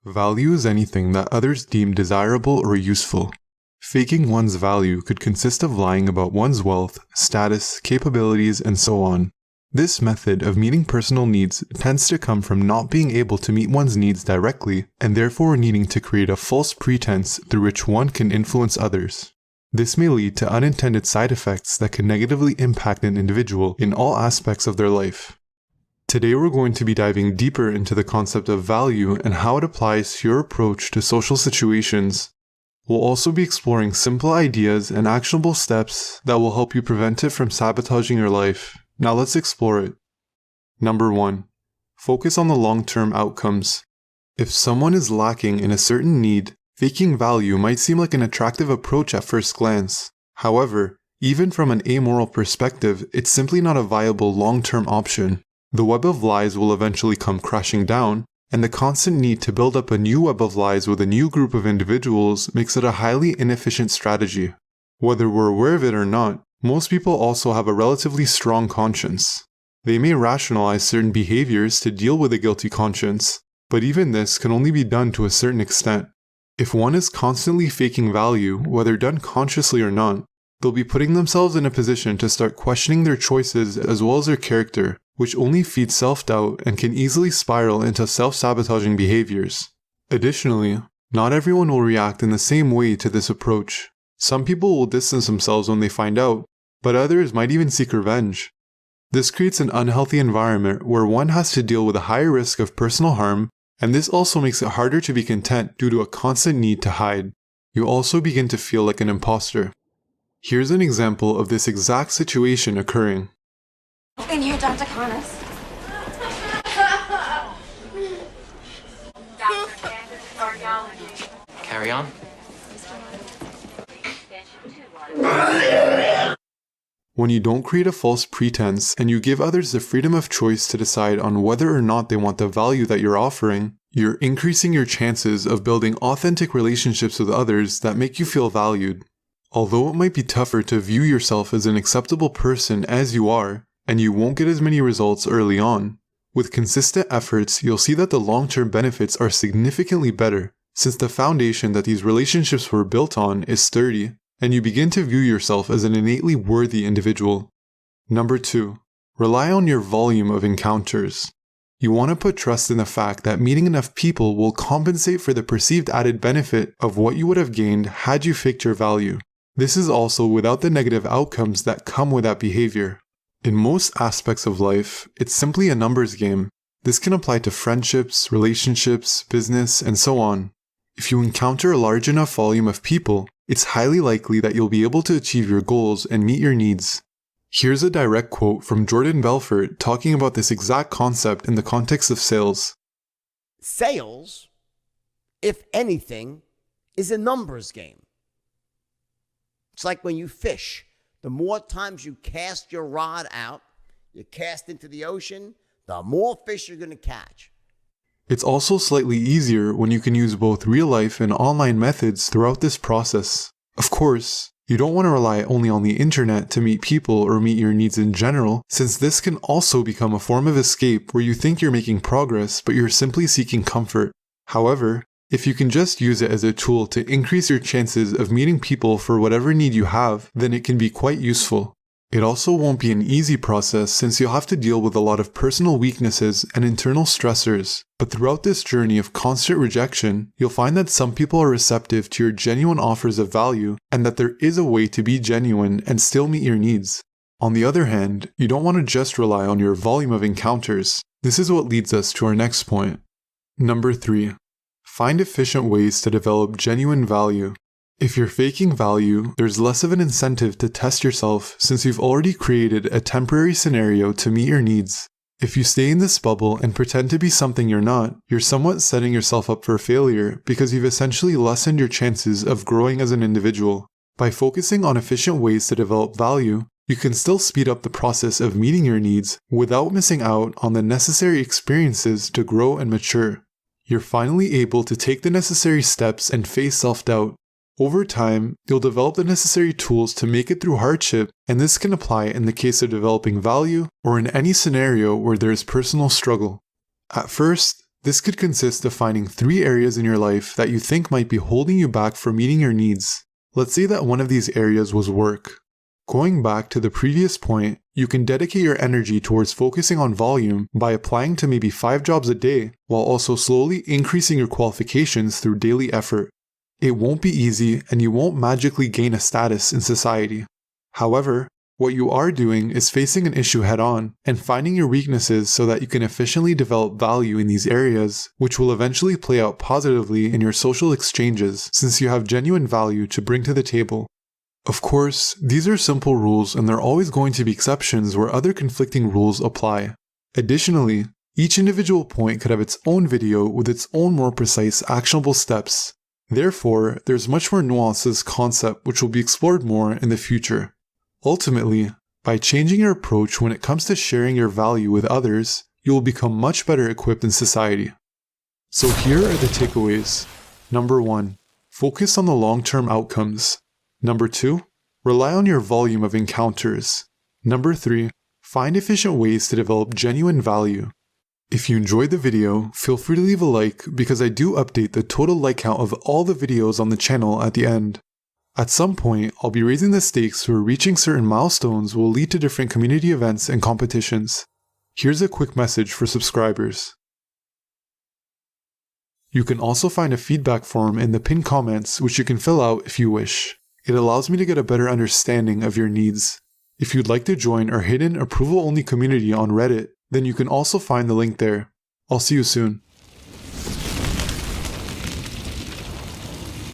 Value is anything that others deem desirable or useful. Faking one's value could consist of lying about one's wealth, status, capabilities, and so on. This method of meeting personal needs tends to come from not being able to meet one's needs directly, and therefore needing to create a false pretense through which one can influence others. This may lead to unintended side effects that can negatively impact an individual in all aspects of their life. Today we're going to be diving deeper into the concept of value and how it applies to your approach to social situations. We'll also be exploring simple ideas and actionable steps that will help you prevent it from sabotaging your life. Now let's explore it. Number 1. Focus on the long-term outcomes. If someone is lacking in a certain need, faking value might seem like an attractive approach at first glance. However, even from an amoral perspective, it's simply not a viable long-term option. The web of lies will eventually come crashing down, and the constant need to build up a new web of lies with a new group of individuals makes it a highly inefficient strategy. Whether we're aware of it or not, most people also have a relatively strong conscience. They may rationalize certain behaviors to deal with a guilty conscience, but even this can only be done to a certain extent. If one is constantly faking value, whether done consciously or not, they'll be putting themselves in a position to start questioning their choices as well as their character, which only feeds self-doubt and can easily spiral into self-sabotaging behaviors. Additionally, not everyone will react in the same way to this approach. Some people will distance themselves when they find out, but others might even seek revenge. This creates an unhealthy environment where one has to deal with a higher risk of personal harm, and this also makes it harder to be content due to a constant need to hide. You also begin to feel like an imposter. Here's an example of this exact situation occurring. In here, Dr. Connors. Carry on. When you don't create a false pretense and you give others the freedom of choice to decide on whether or not they want the value that you're offering, you're increasing your chances of building authentic relationships with others that make you feel valued. Although it might be tougher to view yourself as an acceptable person as you are, and you won't get as many results early on, with consistent efforts you'll see that the long-term benefits are significantly better, since the foundation that these relationships were built on is sturdy, and you begin to view yourself as an innately worthy individual. Number 2. Rely on your volume of encounters. You want to put trust in the fact that meeting enough people will compensate for the perceived added benefit of what you would have gained had you faked your value. This is also without the negative outcomes that come with that behavior. In most aspects of life, it's simply a numbers game. This can apply to friendships, relationships, business, and so on. If you encounter a large enough volume of people, it's highly likely that you'll be able to achieve your goals and meet your needs. Here's a direct quote from Jordan Belfort talking about this exact concept in the context of sales. Sales, if anything, is a numbers game. It's like when you fish. The more times you cast your rod out, you cast into the ocean, the more fish you're going to catch. It's also slightly easier when you can use both real-life and online methods throughout this process. Of course, you don't want to rely only on the internet to meet people or meet your needs in general, since this can also become a form of escape where you think you're making progress, but you're simply seeking comfort. However, if you can just use it as a tool to increase your chances of meeting people for whatever need you have, then it can be quite useful. It also won't be an easy process since you'll have to deal with a lot of personal weaknesses and internal stressors, but throughout this journey of constant rejection, you'll find that some people are receptive to your genuine offers of value and that there is a way to be genuine and still meet your needs. On the other hand, you don't want to just rely on your volume of encounters. This is what leads us to our next point. Number 3. Find efficient ways to develop genuine value. If you're faking value, there's less of an incentive to test yourself since you've already created a temporary scenario to meet your needs. If you stay in this bubble and pretend to be something you're not, you're somewhat setting yourself up for failure because you've essentially lessened your chances of growing as an individual. By focusing on efficient ways to develop value, you can still speed up the process of meeting your needs without missing out on the necessary experiences to grow and mature. You're finally able to take the necessary steps and face self-doubt. Over time, you'll develop the necessary tools to make it through hardship, and this can apply in the case of developing value or in any scenario where there is personal struggle. At first, This could consist of finding 3 areas in your life that you think might be holding you back from meeting your needs. Let's say that one of these areas was work. Going back to the previous point, you can dedicate your energy towards focusing on volume by applying to maybe 5 jobs a day, while also slowly increasing your qualifications through daily effort. It won't be easy, and you won't magically gain a status in society. However, what you are doing is facing an issue head-on and finding your weaknesses so that you can efficiently develop value in these areas, which will eventually play out positively in your social exchanges since you have genuine value to bring to the table. Of course, these are simple rules and there are always going to be exceptions where other conflicting rules apply. Additionally, each individual point could have its own video with its own more precise actionable steps. Therefore, there's much more nuance to this concept which will be explored more in the future. Ultimately, by changing your approach when it comes to sharing your value with others, you will become much better equipped in society. So here are the takeaways. Number 1. Focus on the long-term outcomes. Number 2. Rely on your volume of encounters. Number 3. Find efficient ways to develop genuine value. If you enjoyed the video, feel free to leave a like because I do update the total like count of all the videos on the channel at the end. At some point, I'll be raising the stakes where reaching certain milestones will lead to different community events and competitions. Here's a quick message for subscribers. You can also find a feedback form in the pinned comments which you can fill out if you wish. It allows me to get a better understanding of your needs. If you'd like to join our hidden approval-only community on Reddit, then you can also find the link there. I'll see you soon.